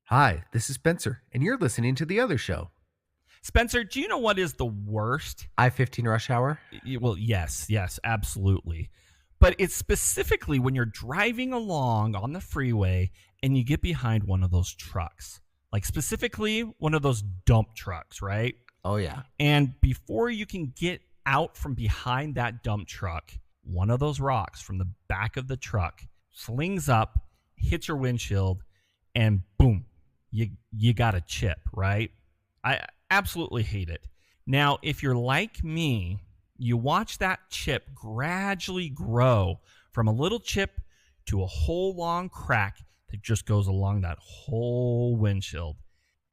Hi, this is Spencer, and you're listening to The Other Show. Spencer, do you know what is the worst? I-15 rush hour? Well, yes, absolutely. But it's specifically when you're driving along on the freeway and you get behind one of those trucks. Like specifically one of those dump trucks, right? Oh, yeah. And before you can get out from behind that dump truck, one of those rocks from the back of the truck slings up, hits your windshield, and boom, you got a chip, right? I absolutely hate it. Now, if you're like me, you watch that chip gradually grow from a little chip to a whole long crack that just goes along that whole windshield.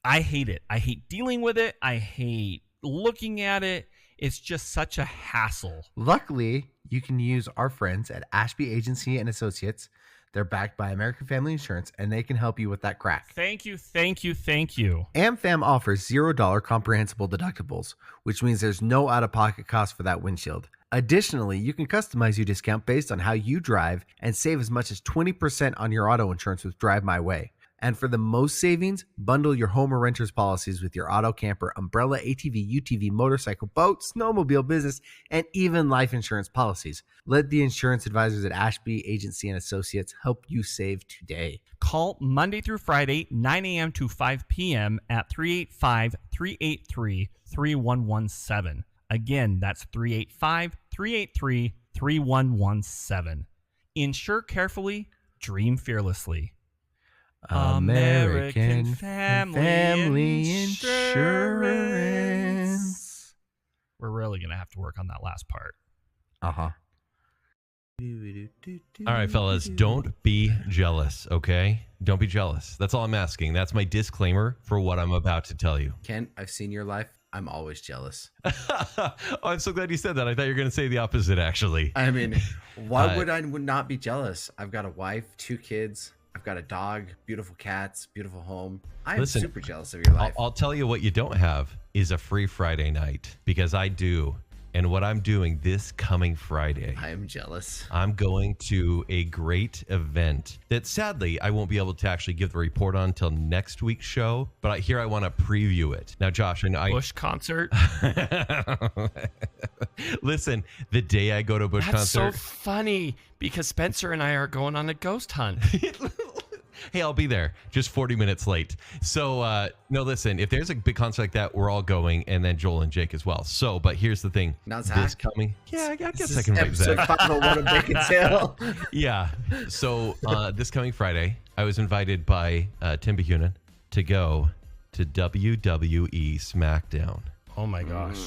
I hate it. I hate dealing with it. I hate looking at it. It's just such a hassle. Luckily, you can use our friends at Ashby Agency and Associates. They're backed by American Family Insurance, and they can help you with that crack. Thank you. AmFam offers $0 comprehensible deductibles, which means there's no out-of-pocket cost for that windshield. Additionally, you can customize your discount based on how you drive and save as much as 20% on your auto insurance with Drive My Way. And for the most savings, bundle your home or renter's policies with your auto, camper, umbrella, ATV, UTV, motorcycle, boat, snowmobile, business, and even life insurance policies. Let the insurance advisors at Ashby Agency and Associates help you save today. Call Monday through Friday, 9 a.m. to 5 p.m. at 385-383-3117. Again, that's 385-383-3117. Insure carefully, dream fearlessly. American Family Insurance. We're really going to have to work on that last part. Uh-huh. All right, fellas, don't be jealous, okay? Don't be jealous. That's all I'm asking. That's my disclaimer for what I'm about to tell you. Ken, I've seen your life. I'm always jealous. Oh, I'm so glad you said that. I thought you were going to say the opposite, actually. I mean, why would I not be jealous? I've got a wife, 2 kids. I've got a dog, beautiful cats, beautiful home. I'm super jealous of your life. I'll tell you what you don't have is a free Friday night, because I do. And what I'm doing this coming Friday, I am jealous. I'm going to a great event that sadly I won't be able to actually give the report on until next week's show. But I want to preview it. Now, Josh, Bush concert? Listen, the day I go to a Bush concert. That's so funny because Spencer and I are going on a ghost hunt. Hey, I'll be there just 40 minutes late. So, no, listen, if there's a big concert like that, we're all going, and then Joel and Jake as well. So, but here's the thing. Now Zach. This coming. Yeah, I guess I can invite Zach. Episode 501 of Baconsale. Yeah. So, this coming Friday, I was invited by Tim Behunin to go to WWE Smackdown. Oh my gosh.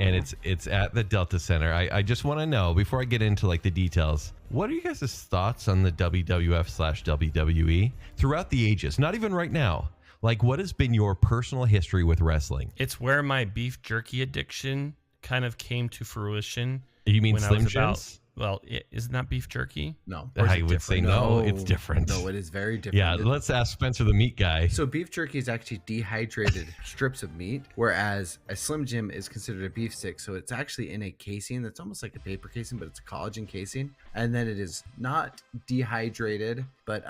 And it's at the Delta Center. I just want to know, before I get into like the details, what are you guys' thoughts on the WWF/WWE throughout the ages? Not even right now. Like, what has been your personal history with wrestling? It's where my beef jerky addiction kind of came to fruition. You mean Slim Jims? Well, isn't that beef jerky? No. I would say no, it's different. No, it is very different. Yeah, let's ask Spencer, the meat guy. So beef jerky is actually dehydrated strips of meat, whereas a Slim Jim is considered a beef stick. So it's actually in a casing that's almost like a paper casing, but it's a collagen casing. And then it is not dehydrated, but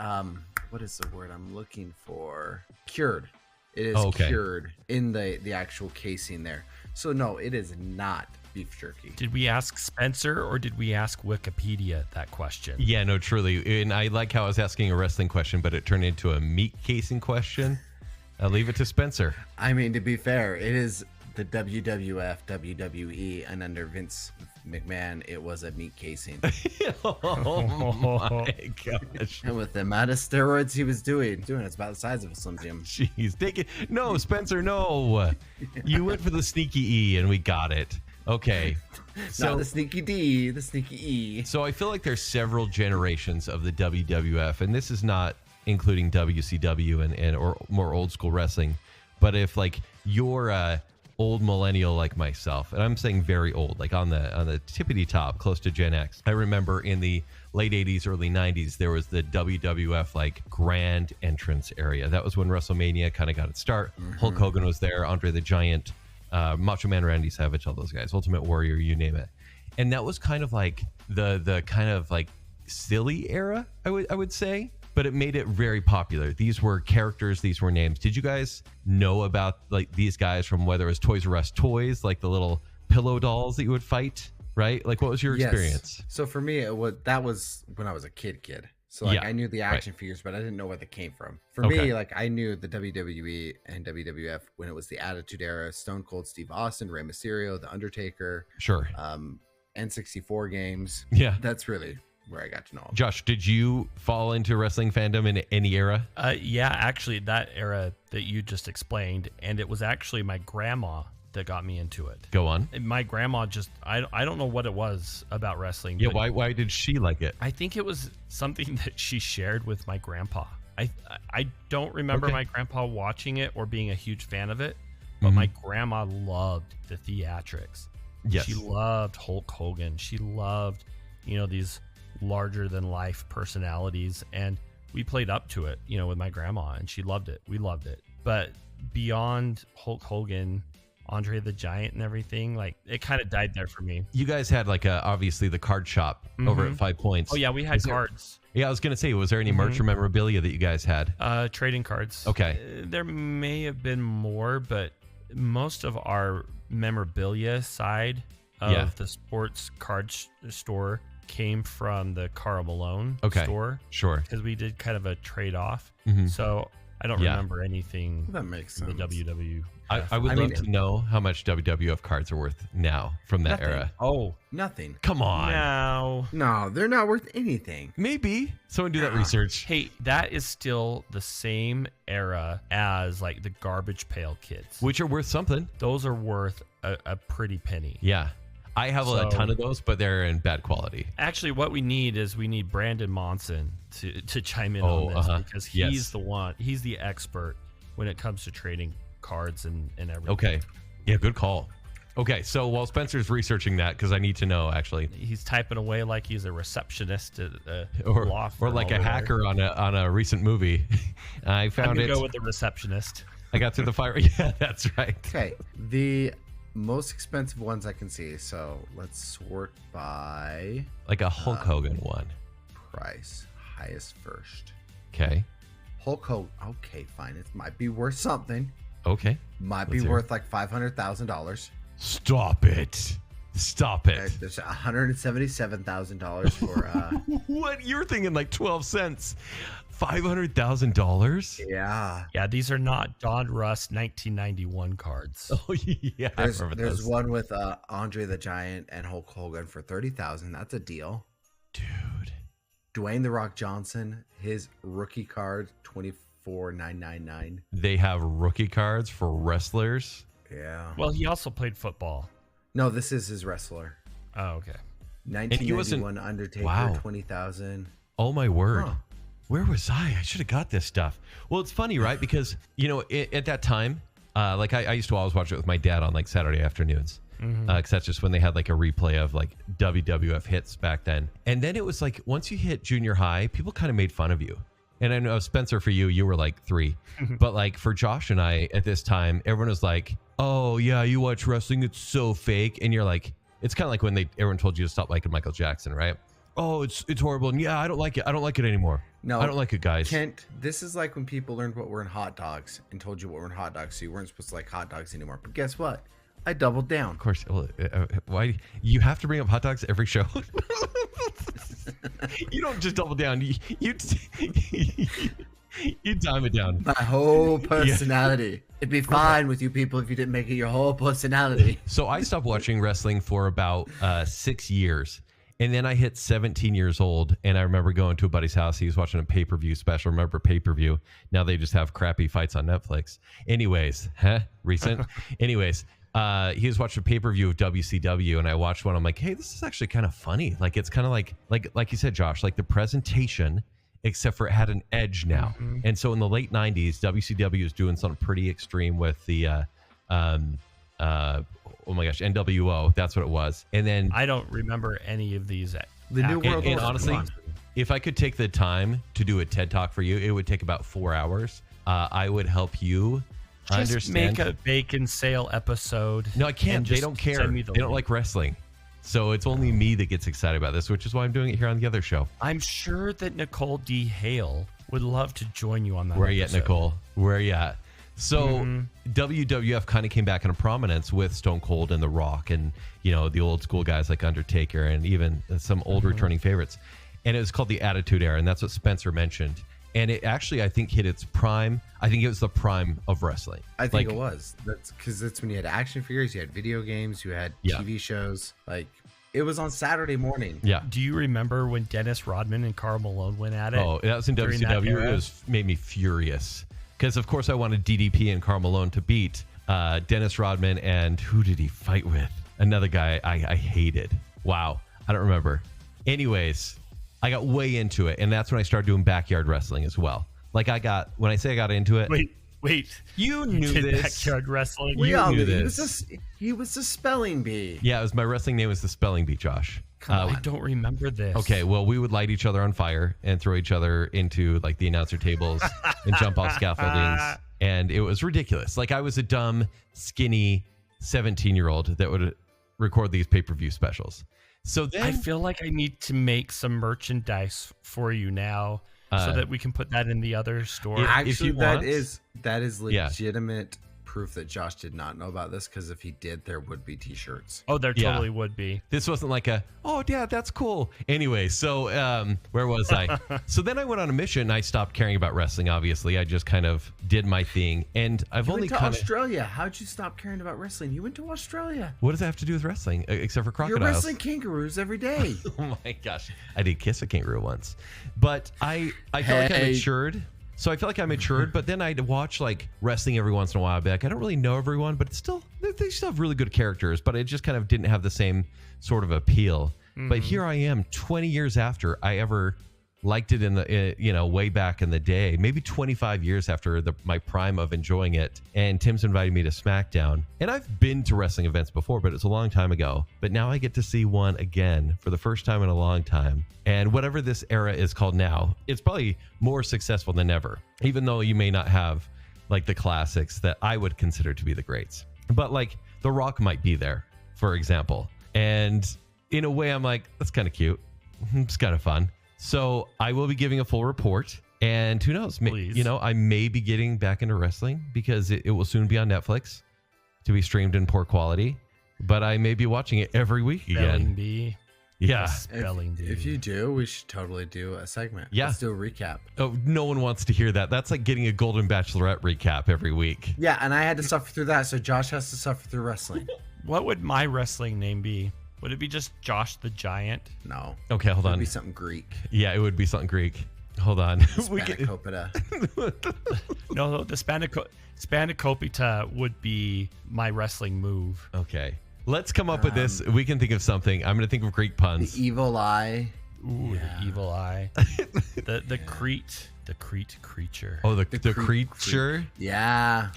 what is the word I'm looking for? Cured. It is cured in the actual casing there. So no, it is not beef jerky. Did we ask Spencer or did we ask Wikipedia that question? Yeah, no, truly. And I like how I was asking a wrestling question, but it turned into a meat casing question. I'll leave it to Spencer. I mean, to be fair, it is the WWF, WWE, and under Vince McMahon, it was a meat casing. Oh my gosh. And with the amount of steroids he was doing, it's about the size of a Slim Jim. Jeez, take it. No, Spencer, no. You went for the sneaky E and we got it. Okay. So not the sneaky D, the sneaky E. So I feel like there's several generations of the WWF, and this is not including WCW and or more old school wrestling. But if like you're old millennial like myself, and I'm saying very old, like on the tippity top, close to Gen X. I remember in the late 80s, early 90s, there was the WWF like grand entrance area. That was when WrestleMania kind of got its start. Mm-hmm. Hulk Hogan was there, Andre the Giant, Macho Man Randy Savage, all those guys, Ultimate Warrior, you name it. And that was kind of like the kind of like silly era, I would say. but it made it very popular. These were characters, these were names. Did you guys know about like these guys from whether it was Toys R Us toys, like the little pillow dolls that you would fight, right? Like what was your experience? So for me, that was when I was a kid. So like I knew the action figures, but I didn't know where they came from. For me, like I knew the WWE and WWF when it was the Attitude Era, Stone Cold Steve Austin, Rey Mysterio, The Undertaker. Sure. N64 games. Yeah. That's really where I got to know them. Josh, did you fall into wrestling fandom in any era? Yeah, actually that era that you just explained, and it was actually my grandma that got me into it. Go on. My grandma just, I don't know what it was about wrestling. Yeah, why did she like it? I think it was something that she shared with my grandpa. I don't remember my grandpa watching it or being a huge fan of it, but my grandma loved the theatrics. Yes. She loved Hulk Hogan. She loved, these larger than life personalities, and we played up to it, with my grandma, and she loved it. We loved it. But beyond Hulk Hogan, Andre the Giant and everything, like it kind of died there for me. You guys had like obviously the card shop over at 5 Points. Oh yeah, we had cards. Yeah, I was gonna say, was there any merch or memorabilia that you guys had? Trading cards. Okay. There may have been more, but most of our memorabilia side of the sports card store came from the Karl Malone store. Sure. Because we did kind of a trade off. So I don't remember anything. That makes sense. The WW. I would love to know how much WWF cards are worth now from that era. Oh, nothing. Come on. No, they're not worth anything. Maybe someone do that research. Hey, that is still the same era as like the Garbage Pail Kids, Which are worth something. those are worth a pretty penny. Yeah. I have a ton of those, but they're in bad quality. Actually, what we need Brandon Monson to chime in on this because he's the one. He's the expert when it comes to trading cards and everything. Okay. Yeah, good call. Okay, so while Spencer's researching that, because I need to know actually, He's typing away like he's a receptionist at a or law firm like a over hacker on a recent movie. I there. found I'm gonna it. go with the receptionist. I got through the fire. Yeah, that's right. Okay, the most expensive ones I can see. So let's sort by Like a Hulk Hogan one. price, highest first. Okay. Hulk Hogan. Okay, fine. It might be worth something. Okay. Might be Let's hear worth like $500,000. Stop it. Stop it. There's $177,000 for What? You're thinking like 12 cents. $500,000? yeah. Yeah, these are not Don Russ 1991 cards. Oh yeah. There's one with Andre the Giant and Hulk Hogan for $30,000. That's a deal. Dude. Dwayne the Rock Johnson, his rookie card, $24,999. They have rookie cards for wrestlers. Yeah. Well, he also played football. No, this is his wrestler. Oh, okay. 1991 Undertaker, Wow. $20,000. Oh my word. Huh. Where was I? I should have got this stuff. Well, it's funny, right? Because, at that time, like I used to always watch it with my dad on like Saturday afternoons. Because that's just when they had like a replay of like WWF hits back then. And then it was like once you hit junior high, people kind of made fun of you. And I know, Spencer, for you were like 3. But like for Josh and I at this time, everyone was like, oh yeah, you watch wrestling, it's so fake. And you're like, it's kind of like when everyone told you to stop liking Michael Jackson, right? Oh, it's horrible. And yeah, I don't like it. I don't like it anymore. No, I don't like it, guys. Kent, this is like when people learned what were in hot dogs and told you what were in hot dogs, so you weren't supposed to like hot dogs anymore. But guess what? I doubled down. Of course. Well, why you have to bring up hot dogs every show? You don't just double down. You time it down. My whole personality. It'd be fine with you people if you didn't make it your whole personality. So I stopped watching wrestling for about 6 years. And then I hit 17 years old, and I remember going to a buddy's house. He was watching a pay-per-view special. Remember pay-per-view? Now they just have crappy fights on Netflix. Anyways, recent. Anyways, he was watching a pay-per-view of WCW, and I watched one. I'm like, hey, this is actually kind of funny. Like it's kind of like you said, Josh, like the presentation, except for it had an edge now. And so in the late 90s, WCW was doing something pretty extreme with the oh my gosh, NWO, that's what it was. And then I don't remember any of these. The New World and Order. honestly, if I could take the time to do a TED Talk for you, it would take about 4 hours. I would help you Just understand. make a Baconsale episode. No, I can't. and They just don't care. send me They the don't link. like wrestling. So it's only me that gets excited about this, which is why I'm doing it here on the other show. I'm sure that Nicole D. Hale Would love to join you on that. Where are you at, Nicole? Where are you at? So Mm-hmm. WWF kind of came back into prominence with Stone Cold and The Rock and, you know, the old school guys like Undertaker and even some old returning favorites. And it was called the Attitude Era, and that's what Spencer mentioned. And it actually, I think, hit its prime. I think it was the prime of wrestling. I think it was. That's because that's when you had action figures, you had video games, you had TV shows. Like, it was on Saturday morning. Yeah. Do you remember when Dennis Rodman and Karl Malone went at it? Oh, that was in during that WCW. era? It made me furious. Because, of course, I wanted DDP and Karl Malone to beat Dennis Rodman. And who did he fight with? Another guy I hated. Wow. I don't remember. Anyways, I got way into it. And that's when I started doing backyard wrestling as well. Like when I say I got into it. Wait. You knew did this. backyard wrestling. We all knew knew this. He was a spelling bee. Yeah, my wrestling name was the Spelling Bee, Josh. I don't remember this. Okay, well, we would light each other on fire and throw each other into like the announcer tables and jump off scaffoldings. And it was ridiculous. Like I was a dumb, skinny 17-year-old that would record these pay-per-view specials. So then I feel like I need to make some merchandise for you now so that we can put that in the other store. Actually, you want. that is legitimate proof that Josh did not know about this, because if he did, there would be t-shirts. Oh, there Yeah. totally would be. This wasn't like oh, Dad, that's cool. Anyway, so where was I? So then I went on a mission and I stopped caring about wrestling, obviously. I just kind of did my thing. And I've You only went to kind of... Australia. How'd you stop caring about wrestling? You went to Australia. What does that have to do with wrestling, except for You're crocodiles? wrestling kangaroos every day. Oh my gosh. I did kiss a kangaroo once. But I felt like I matured. So I felt like I matured, but then I'd watch like wrestling every once in a while. I'd be like, I don't really know everyone, but it's still, they still have really good characters, but it just kind of didn't have the same sort of appeal. But here I am 20 years after I ever liked it in the, way back in the day, maybe 25 years after my prime of enjoying it. And Tim's invited me to Smackdown. And I've been to wrestling events before, but it's a long time ago. But now I get to see one again for the first time in a long time. And whatever this era is called now, it's probably more successful than ever, even though you may not have like the classics that I would consider to be the greats. But like The Rock might be there, for example. And in a way, I'm like, that's kind of cute. It's kind of fun. So I will be giving a full report, and who knows, I may be getting back into wrestling because it will soon be on Netflix to be streamed in poor quality, but I may be watching it every week again. Spelling bee. Yeah. Spelling bee. If you do, we should totally do a segment. Yeah. Let's do a recap. Oh, no one wants to hear that. That's like getting a Golden Bachelorette recap every week. Yeah, and I had to suffer through that, so Josh has to suffer through wrestling. What would my wrestling name be? Would it be just Josh the Giant? No. Okay, hold It'd on. be something Greek. Yeah, it would be something Greek. Hold on. Spanakopita. No, the Spanakopita would be my wrestling move. Okay. Let's come up with this. We can think of something. I'm going to think of Greek puns. The evil eye. Ooh, the evil eye. the Crete creature. Oh, the Crete creature? Yeah.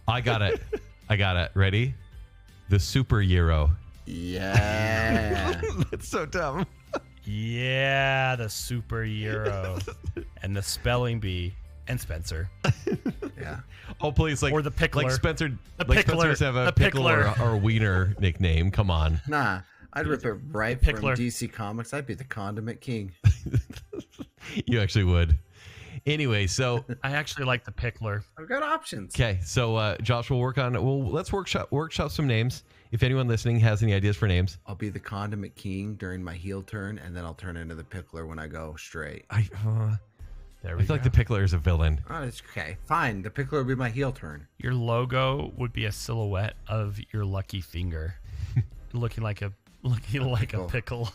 I got it. Ready? The super gyro. Yeah. That's so dumb. Yeah, the super gyro. And the spelling bee. And Spencer. Yeah. Oh, please, or the pickler. Like Spencer. The like pickler. Spencer's have a The pickle pickler. or Wiener nickname. Come on. Nah, I'd rip it right The from pickler. DC Comics. I'd be the Condiment King. You actually would. Anyway, so I actually like the pickler. I've got options. okay, so Josh will work on. Well, let's workshop some names. If anyone listening has any ideas for names, I'll be the Condiment King during my heel turn, and then I'll turn into the Pickler when I go straight. I There feel we go. like the pickler is a villain. Oh, it's okay. Fine. The Pickler will be my heel turn. Your logo would be a silhouette of your lucky finger, looking like a pickle.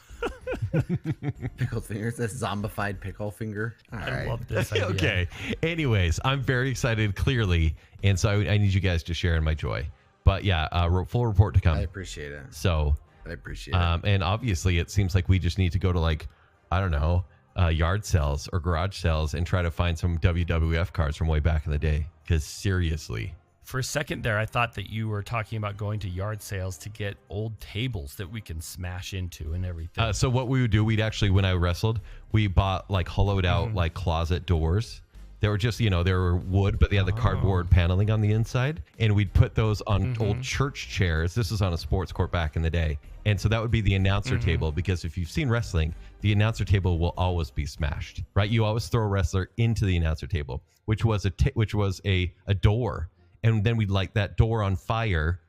Pickle fingers. That's zombified pickle finger. All I right. love this idea. Okay. Anyways, I'm very excited, clearly, and so I need you guys to share in my joy. But yeah, full report to come. I appreciate it. So, I appreciate it. and obviously, it seems like we just need to go to like, I don't know, yard sales or garage sales and try to find some WWF cards from way back in the day. Because seriously, For a second there, I thought that you were talking about going to yard sales to get old tables that we can smash into and everything. so what we would do, we'd actually, when I wrestled, we bought like hollowed out like closet doors They were just, they were wood, but they had the cardboard paneling on the inside. And we'd put those on old church chairs. This was on a sports court back in the day. And so that would be the announcer table, because if you've seen wrestling, the announcer table will always be smashed, right? You always throw a wrestler into the announcer table, which was a door. And then we'd light that door on fire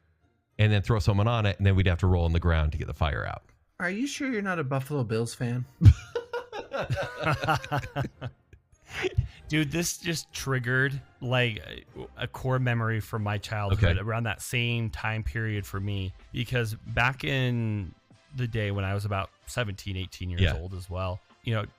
and then throw someone on it. And then we'd have to roll on the ground to get the fire out. Are you sure you're not a Buffalo Bills fan? Dude, this just triggered like a core memory from my childhood around that same time period for me, because back in the day when I was about 17, 18 years old as well,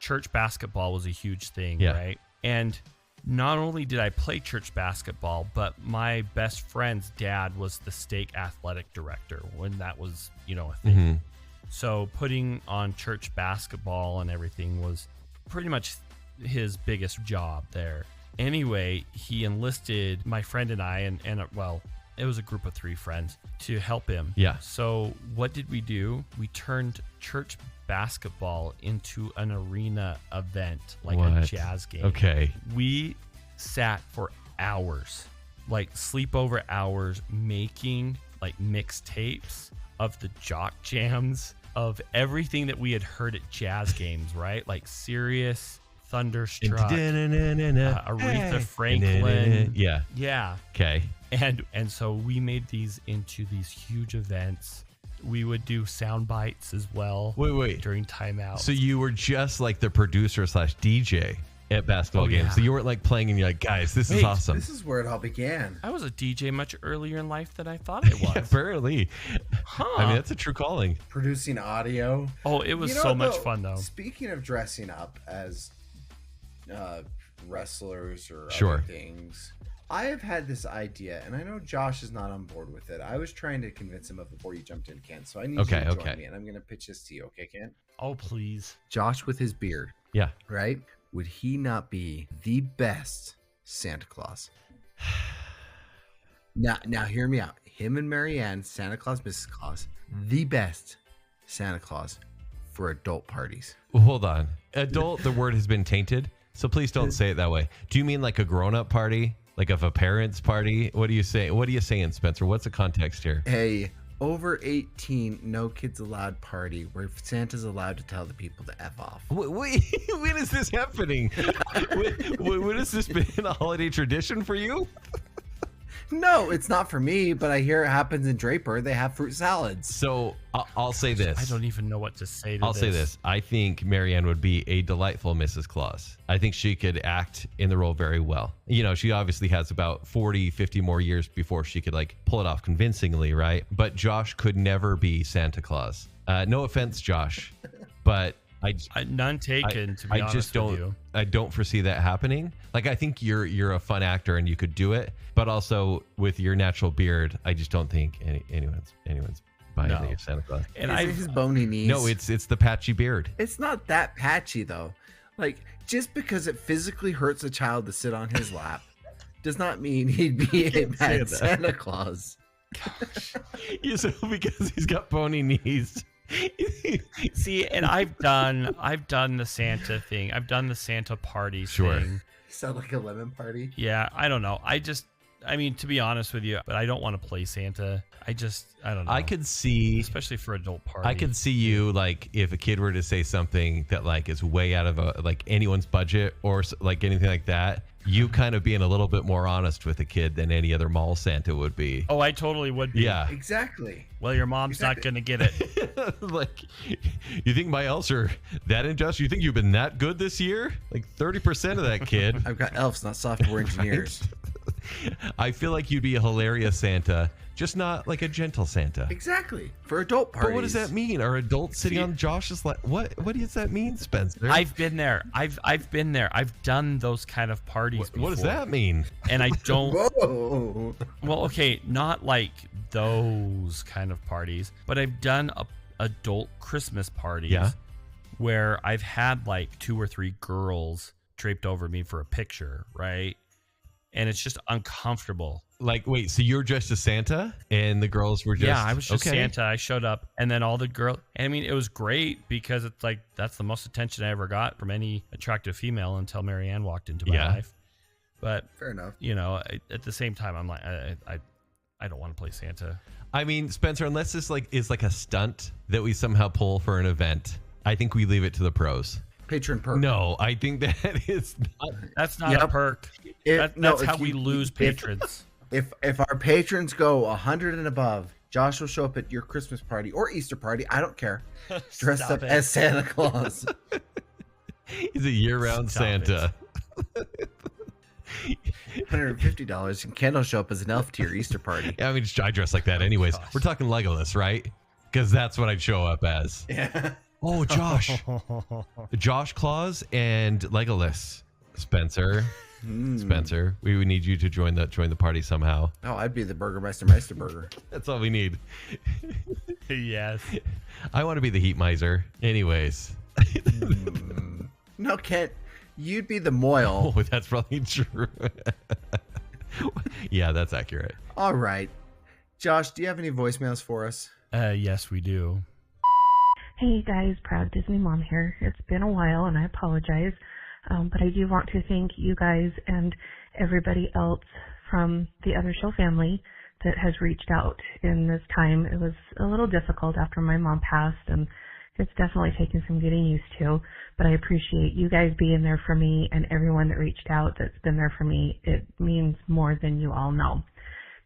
church basketball was a huge thing, right? And not only did I play church basketball, but my best friend's dad was the stake athletic director when that was, a thing. So putting on church basketball and everything was pretty much his biggest job there. Anyway, he enlisted my friend and I, and it was a group of 3 friends to help him. Yeah. So what did we do? We turned church basketball into an arena event, like a jazz game. Okay. We sat for hours, like sleepover hours, making like mixtapes of the jock jams of everything that we had heard at jazz games, right? Like Sirius, Thunderstruck, Aretha Franklin. Yeah. Okay. And so we made these into these huge events. We would do sound bites as well. Wait. During timeout. So you were just like the producer / DJ at basketball games. Yeah. So you weren't like playing and you're like, guys, this is awesome. This is where it all began. I was a DJ much earlier in life than I thought I was. Yeah, apparently. Huh. I mean, that's a true calling. Producing audio. Oh, it was so much fun though. Speaking of dressing up as wrestlers or Sure. other things, I have had this idea, and I know Josh is not on board with it. I was trying to convince him of it before you jumped in, Ken. So I need you to join me, and I'm going to pitch this to you, okay, Ken? Oh, please. Josh with his beard, Yeah. right? Would he not be the best Santa Claus? Now hear me out. Him and Marianne, Santa Claus, Mrs. Claus, the best Santa Claus for adult parties. Well, hold on. Adult, the word has been tainted. So please don't say it that way. Do you mean like a grown-up party? Like of a parent's party? What do you say? What are you saying, Spencer? What's the context here? A over 18, no kids allowed party where Santa's allowed to tell the people to F off. Wait, when is this happening? When has this been a holiday tradition for you? No, it's not for me, but I hear it happens in Draper. They have fruit salads. So I'll say this. I don't even know what to say to I'll say this. I think Marianne would be a delightful Mrs. Claus. I think she could act in the role very well. She obviously has about 40, 50 more years before she could like pull it off convincingly, right? But Josh could never be Santa Claus. No offense, Josh, but none taken, to be honest with you. I don't foresee that happening. Like, I think you're a fun actor and you could do it, but also with your natural beard, I just don't think anyone's buying that you're Santa Claus. And is it his bony knees? No, it's the patchy beard. It's not that patchy though. Like, just because it physically hurts a child to sit on his lap does not mean he'd be a bad Santa Claus. So because he's got bony knees. See, and I've done the Santa thing. I've done the Santa party thing. Sound like a lemon party? Yeah, I don't know. I mean, to be honest with you, but I don't want to play Santa. I don't know. I could see, especially for adult party. I could see you, like, if a kid were to say something that like is way out of like anyone's budget or like anything like that, you kind of being a little bit more honest with a kid than any other mall Santa would be. Oh, I totally would be. Yeah, exactly. Well, your mom's not going to get it. Like, you think my elves are that unjust? You think you've been that good this year? Like 30% of that kid. I've got elves, not software engineers. I feel like you'd be a hilarious Santa, just not like a gentle Santa. Exactly. For adult parties. But what does that mean? Are adults sitting on Josh's lap? What does that mean, Spencer? I've been there. I've been there. I've done those kind of parties before. What does that mean? And I don't. Whoa. Well, okay, not like those kind of parties, but I've done adult Christmas parties where I've had like 2 or 3 girls draped over me for a picture, right? And it's just uncomfortable. Like, wait, so you're dressed as Santa and the girls were just... Yeah, I was just Santa. I showed up and then all the girls... I mean, it was great because it's like, that's the most attention I ever got from any attractive female until Marianne walked into my life. But fair enough. At the same time, I'm like, I don't want to play Santa. I mean, Spencer, unless this is like a stunt that we somehow pull for an event, I think we leave it to the pros. Patron perk. No, I think that is not. That's not a perk. That's how we lose patrons. If our patrons go 100 and above, Josh will show up at your Christmas party or Easter party. I don't care. Dressed up as Santa Claus. He's a year-round Santa. $150, and Ken will show up as an elf to your Easter party. I mean, I dress like that anyways. Gosh. We're talking Legolas, right? Because that's what I'd show up as. Yeah. Oh, Josh Claus and Legolas. Spencer, we would need you to join the party somehow. Oh, I'd be the Burgermeister Meisterburger. That's all we need. Yes. I want to be the heat miser. Anyways. No, Kent, you'd be the Moyle. Oh, that's probably true. Yeah, that's accurate. All right. Josh, do you have any voicemails for us? Yes, we do. Hey guys, proud Disney mom here. It's been a while and I apologize, but I do want to thank you guys and everybody else from the other show family that has reached out in this time. It was a little difficult after my mom passed, and it's definitely taken some getting used to, but I appreciate you guys being there for me and everyone that reached out that's been there for me. It means more than you all know.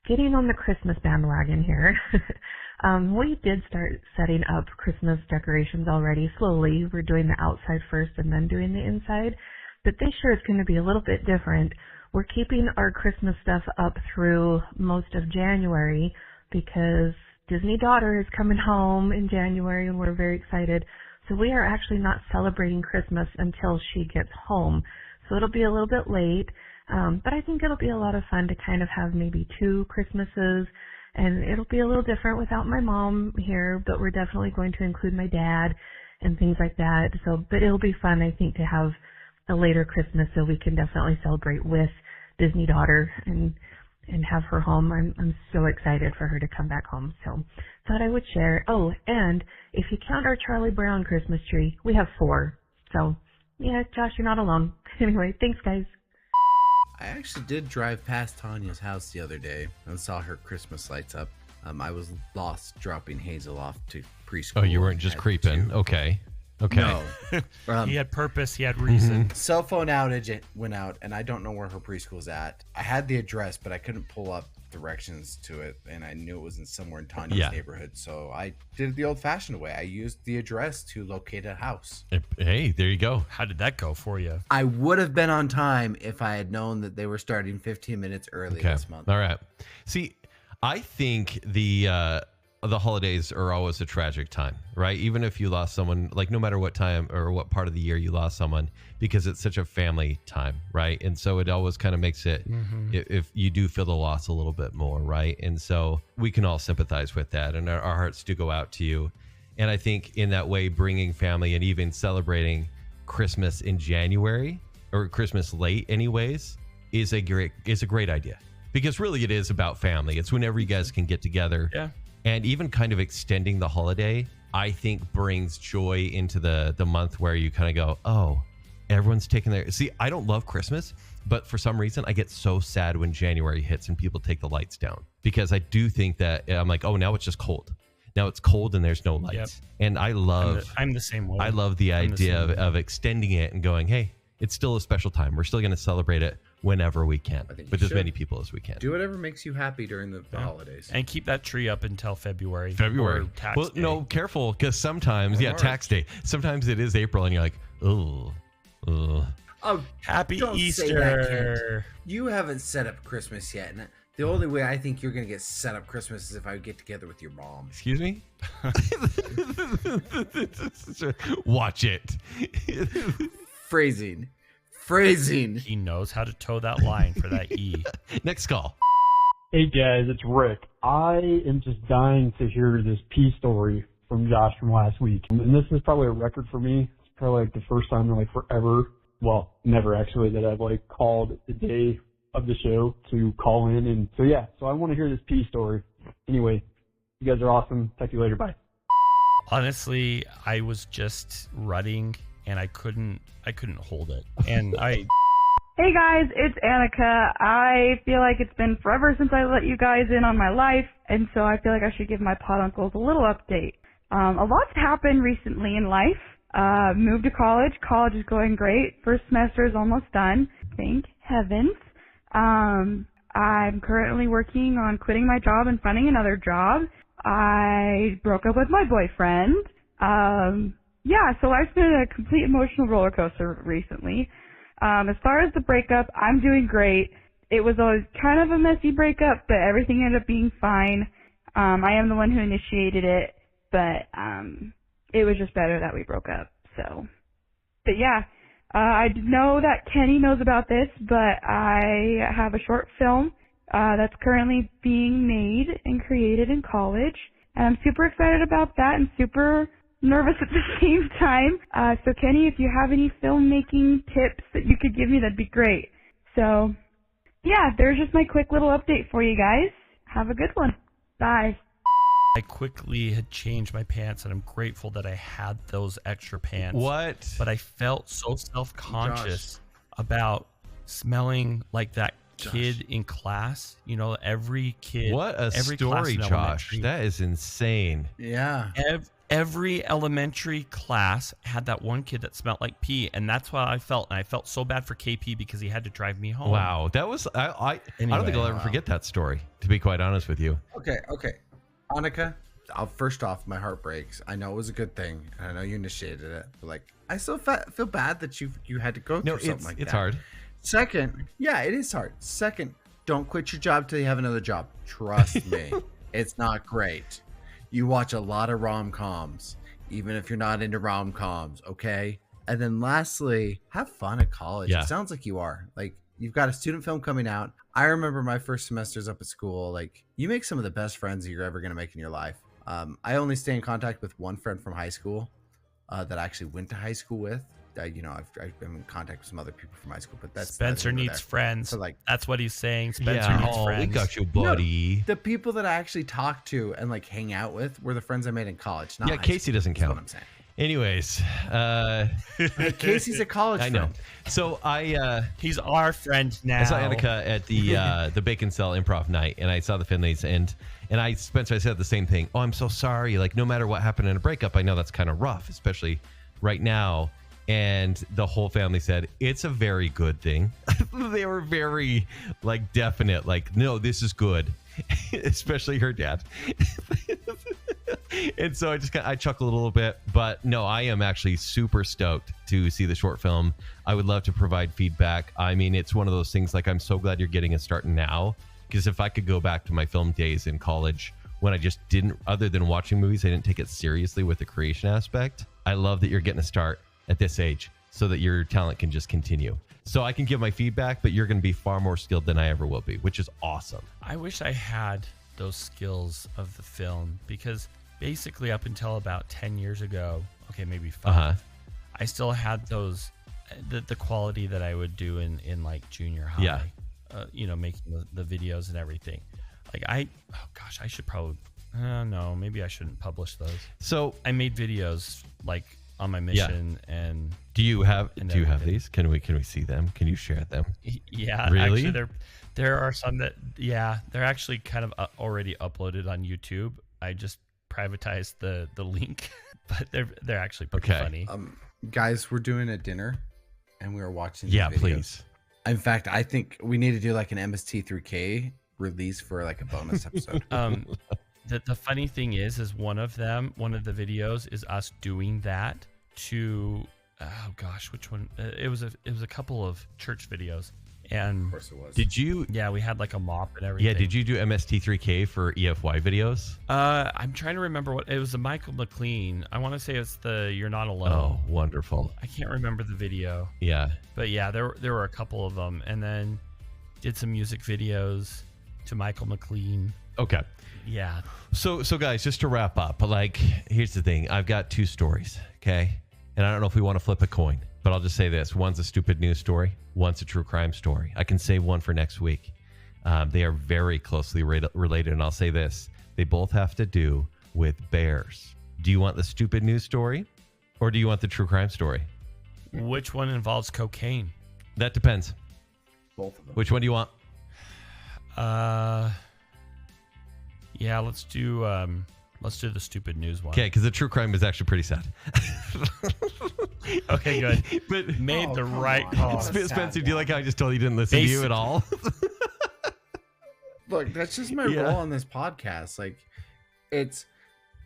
Getting on the Christmas bandwagon here. We did start setting up Christmas decorations already slowly. We're doing the outside first and then doing the inside. But this year it's going to be a little bit different. We're keeping our Christmas stuff up through most of January because Disney Daughter is coming home in January and we're very excited. So we are actually not celebrating Christmas until she gets home. So it'll be a little bit late. But I think it'll be a lot of fun to kind of have maybe 2 Christmases. And it'll be a little different without my mom here, but we're definitely going to include my dad and things like that. So, but it'll be fun, I think, to have a later Christmas so we can definitely celebrate with Disney Daughter and have her home. I'm so excited for her to come back home. So thought I would share. Oh, and if you count our Charlie Brown Christmas tree, we have 4. So yeah, Josh, you're not alone. Anyway, thanks guys. I actually did drive past Tanya's house the other day and saw her Christmas lights up. I was lost dropping Hazel off to preschool. Oh, you weren't just creeping. Okay. No. He had purpose. He had reason. Cell phone outage went out, and I don't know where her preschool's at. I had the address, but I couldn't pull up directions to it, and I knew it was somewhere in Tanya's neighborhood. So I did it the old-fashioned way. I used the address to locate a house. Hey, there you go. How did that go for you? I would have been on time if I had known that they were starting 15 minutes early this month. All right. See, I think the holidays are always a tragic time, right? Even if you lost someone, like no matter what time or what part of the year you lost someone, because it's such a family time, right? And so it always kind of makes it, if you do feel the loss a little bit more, right? And so we can all sympathize with that, and our hearts do go out to you. And I think in that way, bringing family and even celebrating Christmas in January or Christmas late anyways is a great idea, because really it is about family. It's whenever you guys can get together. Yeah. And even kind of extending the holiday, I think brings joy into the month where you kind of go, oh, everyone's taking their... See, I don't love Christmas, but for some reason, I get so sad when January hits and people take the lights down. Because I do think that, I'm like, oh, now it's just cold. Now it's cold and there's no lights. Yep. And I love... I'm the same way. I love the idea of extending it and going, hey, it's still a special time. We're still going to celebrate it whenever we can, with as many people as we can. Do whatever makes you happy during the holidays. And keep that tree up until February. Or tax day. No, careful, because sometimes, tax day. Sometimes it is April and you're like, oh. Oh, happy don't Easter. Say that, you haven't set up Christmas yet. And the only way I think you're going to get set up Christmas is if I get together with your mom. Excuse me? Watch it. Phrasing. He knows how to toe that line for that E. Next call. Hey guys, it's Rick. I am just dying to hear this P story from Josh from last week. And this is probably a record for me. It's probably like the first time in like forever, well, never actually, that I've like called the day of the show to call in. And so I want to hear this P story. Anyway, you guys are awesome. Talk to you later. Bye. Honestly, I was just running and I couldn't hold it. And Hey guys, it's Annika. I feel like it's been forever since I let you guys in on my life, and so I feel like I should give my pod uncles a little update. A lot's happened recently in life. Moved to college. College is going great. First semester is almost done. Thank heavens. I'm currently working on quitting my job and finding another job. I broke up with my boyfriend. Yeah, so life's been a complete emotional roller coaster recently. As far as the breakup, I'm doing great. It was always kind of a messy breakup, but everything ended up being fine. I am the one who initiated it, but it was just better that we broke up. So, but yeah, I know that Kenny knows about this, but I have a short film that's currently being made and created in college, and I'm super excited about that and super nervous at the same time. So Kenny, if you have any filmmaking tips that you could give me, that'd be great. So yeah, there's just my quick little update for you guys. Have a good one. Bye. I quickly had changed my pants, and I'm grateful that I had those extra pants. What? But I felt so self-conscious about smelling like that kid in class. You know, every kid. What a every story, Josh. That is insane. Yeah. Every elementary class had that one kid that smelled like pee, and that's how I felt. And I felt so bad for KP because he had to drive me home. Wow, that was I don't think I'll ever forget that story, to be quite honest with you. Okay. Annika, first off, my heart breaks. I know it was a good thing, and I know you initiated it, but like, I still feel bad that you had to go through something like that. It's hard. Second, yeah, it is hard. Second, don't quit your job till you have another job. Trust me, it's not great. You watch a lot of rom-coms, even if you're not into rom-coms, okay? And then lastly, have fun at college. Yeah. It sounds like you are. Like, you've got a student film coming out. I remember my first semesters up at school. Like, you make some of the best friends you're ever going to make in your life. I only stay in contact with one friend from high school that I actually went to high school with. I've been in contact with some other people from high school, but that's Spencer needs friends. So like, that's what he's saying. Spencer needs friends. We got you, buddy. No, the people that I actually talked to and like hang out with were the friends I made in college. Not Casey doesn't count. That's what I'm saying. Anyways, Casey's a college friend. I know. So he's our friend now. I saw Annika at the Baconsale improv night, and I saw the Finleys, and Spencer, I said the same thing. Oh, I'm so sorry. Like, no matter what happened in a breakup, I know that's kind of rough, especially right now. And the whole family said it's a very good thing. They were very like definite, like, no, this is good, especially her dad. And so I chuckled a little bit, but no, I am actually super stoked to see the short film. I would love to provide feedback. I mean, it's one of those things, like, I'm so glad you're getting it starting now, because if I could go back to my film days in college when I just didn't, other than watching movies, I didn't take it seriously with the creation aspect. I love that you're getting a start at this age so that your talent can just continue. So I can give my feedback, but you're going to be far more skilled than I ever will be, which is awesome. I wish I had those skills of the film, because basically up until about 10 years ago, okay, maybe 5, I still had those, the quality that I would do in like junior high. Yeah. Making the videos and everything. Like I should probably, no, maybe I shouldn't publish those. So I made videos like on my mission. And do you have these? Can we see them? Can you share them? Yeah, really? Actually, there are some that they're actually kind of already uploaded on YouTube. I just privatized the link, but they're actually pretty funny. Guys, we're doing a dinner, and we were watching. Yeah, videos. Please. In fact, I think we need to do like an MST3K release for like a bonus episode. The funny thing is one of the videos is us doing that to, which one? It was a couple of church videos. And of course it was. Did you? Yeah, we had like a mop and everything. Yeah, did you do MST3K for EFY videos? I'm trying to remember what it was. The Michael McLean. I want to say it's the You're Not Alone. Oh, wonderful. I can't remember the video. Yeah. But yeah, there were a couple of them, and then did some music videos to Michael McLean. Okay. Yeah. So guys, just to wrap up, like, here's the thing. I've got 2 stories, okay? And I don't know if we want to flip a coin, but I'll just say this. One's a stupid news story. One's a true crime story. I can save one for next week. They are very closely related, and I'll say this. They both have to do with bears. Do you want the stupid news story, or do you want the true crime story? Which one involves cocaine? That depends. Both of them. Which one do you want? Yeah, let's do the stupid news one. Okay, because the true crime is actually pretty sad. Okay, good. But Made the right call. Spencer, do you like how I just told you didn't listen to you at all? Look, that's just my role on this podcast. Like, it's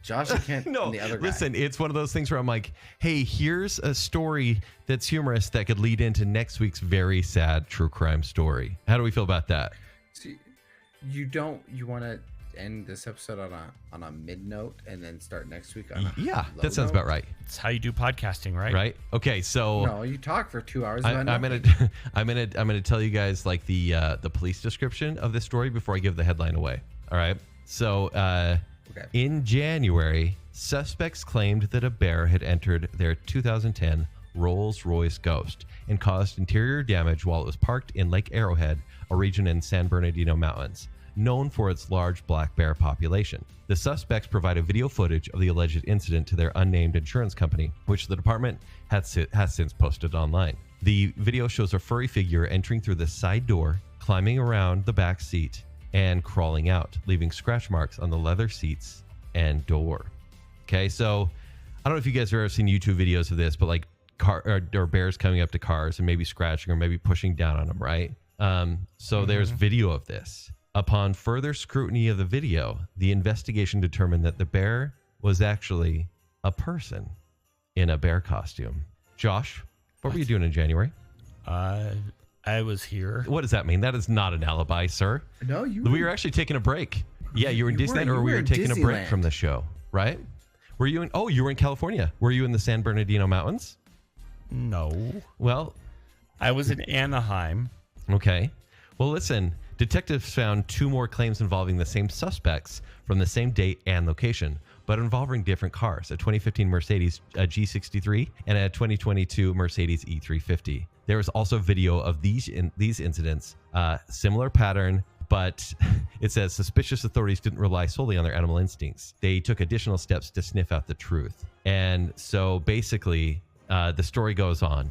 Josh and Kent and the other guy. Listen, it's one of those things where I'm like, hey, here's a story that's humorous that could lead into next week's very sad true crime story. How do we feel about that? See, you want to end this episode on a mid note and then start next week on a yeah, low that sounds note? about right. It's how you do podcasting, right? Right. Okay, so No, you talk for 2 hours. I'm gonna tell you guys like the police description of this story before I give the headline away. All right. So in January, suspects claimed that a bear had entered their 2010 Rolls-Royce Ghost and caused interior damage while it was parked in Lake Arrowhead, a region in San Bernardino Mountains, known for its large black bear population. The suspects provided video footage of the alleged incident to their unnamed insurance company, which the department has since posted online. The video shows a furry figure entering through the side door, climbing around the back seat, and crawling out, leaving scratch marks on the leather seats and door. Okay, so I don't know if you guys have ever seen YouTube videos of this, but like or bears coming up to cars and maybe scratching or maybe pushing down on them, right? So there's video of this. Upon further scrutiny of the video, the investigation determined that the bear was actually a person in a bear costume. Josh, what were you doing in January? I was here. What does that mean? That is not an alibi, sir. No, we were actually taking a break. Yeah, you were in Disneyland, or we were taking a break from the show, right? Were you in? Oh, you were in California. Were you in the San Bernardino Mountains? No. Well, I was in Anaheim. Okay. Well, listen. Detectives found 2 more claims involving the same suspects from the same date and location, but involving different cars: a 2015 Mercedes G63 and a 2022 Mercedes E350. There was also video of these incidents, similar pattern, but it says suspicious authorities didn't rely solely on their animal instincts. They took additional steps to sniff out the truth. And so basically, the story goes on,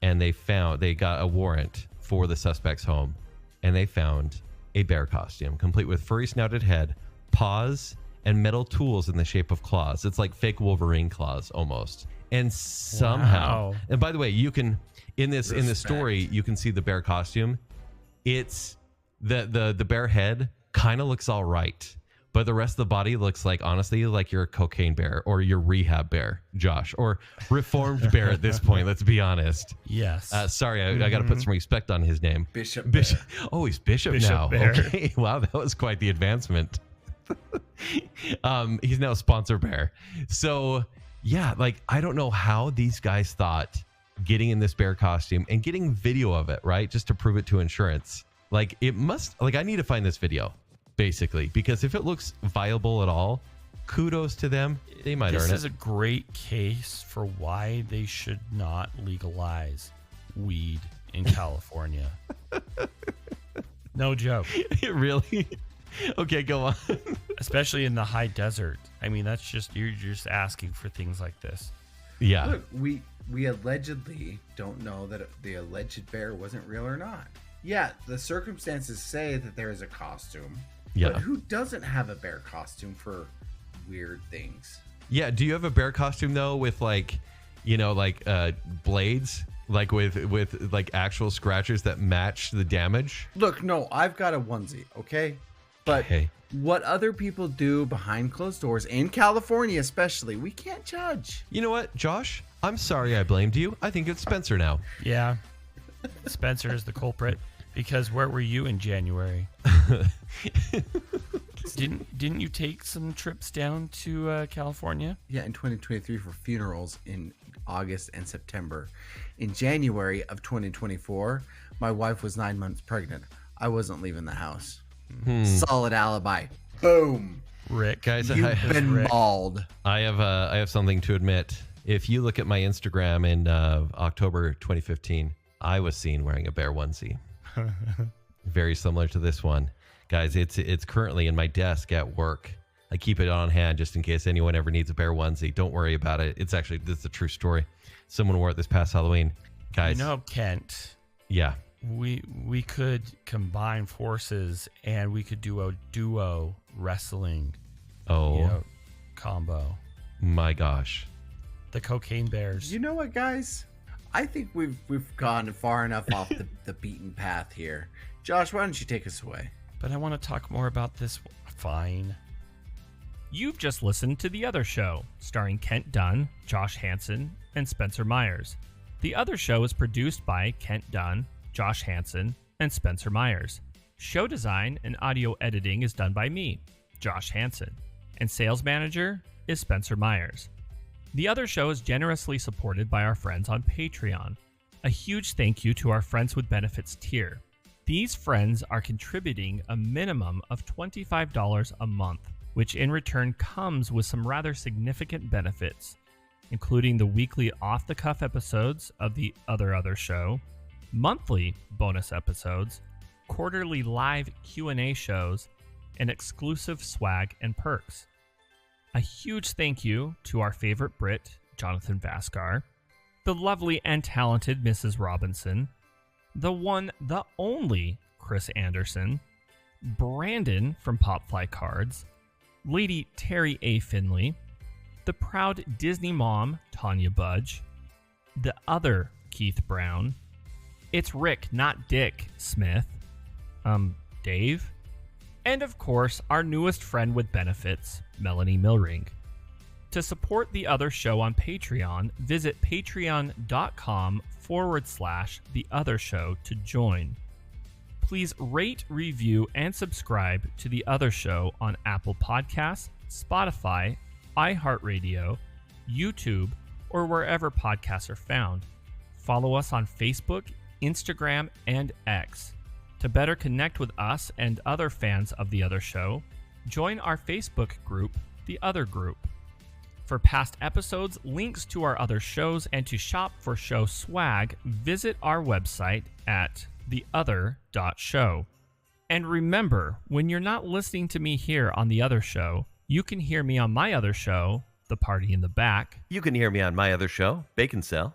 and they got a warrant for the suspect's home, and they found a bear costume, complete with furry snouted head, paws, and metal tools in the shape of claws. It's like fake Wolverine claws almost. And somehow, and by the way, you can in this story, you can see the bear costume. It's the bear head kind of looks all right, but the rest of the body looks like, honestly, like you're a cocaine bear or your rehab bear, Josh, or reformed bear at this point. Let's be honest. Yes. Sorry, I got to put some respect on his name. Bishop. Oh, he's Bishop now. Bear. Okay. Wow, that was quite the advancement. He's now sponsor bear. So yeah, like I don't know how these guys thought getting in this bear costume and getting video of it, right, just to prove it to insurance. Like it must, like I need to find this video basically, because if it looks viable at all, kudos to them. They might earn it. This is a great case for why they should not legalize weed in California. No joke. Really? Okay, go on. Especially in the high desert. I mean, that's just, you're just asking for things like this. Yeah. Look, we allegedly don't know that the alleged bear wasn't real or not. Yeah, the circumstances say that there is a costume. Yeah. But who doesn't have a bear costume for weird things? Yeah. Do you have a bear costume though, with like, you know, like blades, like with like actual scratchers that match the damage? Look, no, I've got a onesie, okay? But Okay. What other people do behind closed doors in California, especially, we can't judge. You know what, Josh? I'm sorry I blamed you. I think it's Spencer now. Yeah. Spencer is the culprit, because where were you in January? Didn't you take some trips down to California? Yeah, in 2023 for funerals in August and September. In January of 2024, my wife was 9 months pregnant. I wasn't leaving the house. Solid alibi. Boom. Rick. Guys, You've been mauled. I have something to admit. If you look at my Instagram in October 2015, I was seen wearing a bear onesie. Very similar to this one. Guys, it's currently in my desk at work. I keep it on hand just in case anyone ever needs a bear onesie. Don't worry about it. This is a true story. Someone wore it this past Halloween. Guys. You know, Kent. Yeah. We could combine forces and we could do a duo wrestling combo. My gosh. The Cocaine Bears. You know what, guys? I think we've gone far enough off the beaten path here. Josh, why don't you take us away? But I want to talk more about this. Fine. You've just listened to The Other Show, starring Kent Dunn, Josh Hansen, and Spencer Myers. The Other Show is produced by Kent Dunn, Josh Hansen, and Spencer Myers. Show design and audio editing is done by me, Josh Hansen, and sales manager is Spencer Myers. The Other Show is generously supported by our friends on Patreon. A huge thank you to our Friends with Benefits tier. These friends are contributing a minimum of $25 a month, which in return comes with some rather significant benefits, including the weekly off-the-cuff episodes of The Other Show, monthly bonus episodes, quarterly live Q&A shows, and exclusive swag and perks. A huge thank you to our favorite Brit, Jonathan Vaskar, the lovely and talented Mrs. Robinson, the one, the only Chris Anderson, Brandon from Popfly Cards, Lady Terry A. Finley, the proud Disney mom, Tanya Budge, the other Keith Brown, It's Rick, not Dick Smith, Dave, and of course, our newest friend with benefits, Melanie Milring. To support The Other Show on Patreon, visit patreon.com/The Other Show to join. Please rate, review, and subscribe to The Other Show on Apple Podcasts, Spotify, iHeartRadio, YouTube, or wherever podcasts are found. Follow us on Facebook, Instagram, and X. To better connect with us and other fans of The Other Show, join our Facebook group, The Other Group. For past episodes, links to our other shows, and to shop for show swag, visit our website at theother.show. And remember, when you're not listening to me here on The Other Show, you can hear me on my other show, The Party in the Back. You can hear me on my other show, Baconsale.